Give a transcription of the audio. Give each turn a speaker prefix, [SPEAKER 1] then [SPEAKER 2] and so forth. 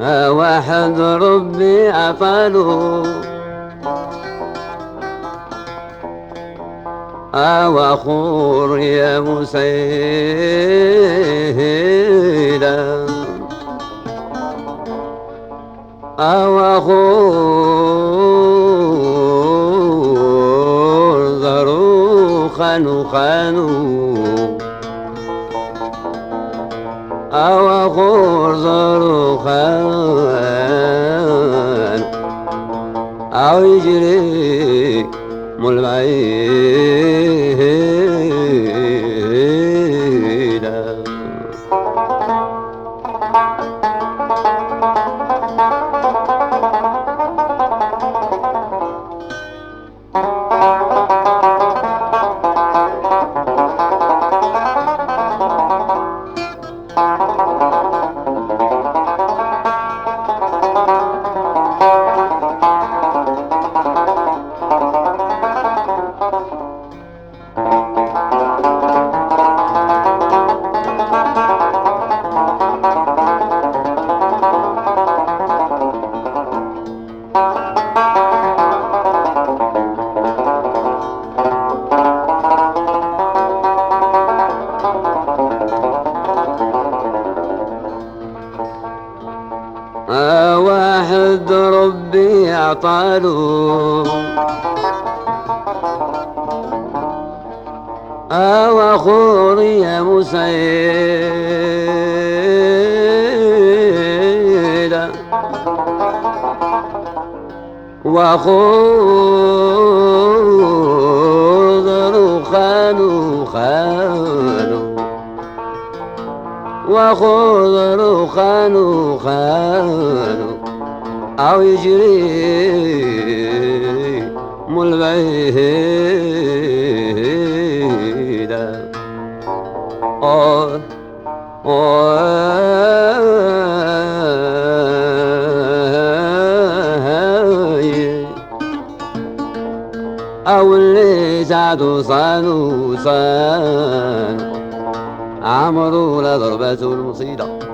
[SPEAKER 1] واحد ربي عطاله وخور يا مسيلة وخور ذرو خانو وخور ذرو خان أو يجري ملعيلة واحد ربي عطاله وخور يا مسيلة وخور خانو وخور خانو أو يجري ملبيدة أو اللي زادوا صانو عمرو لضربة المصيدة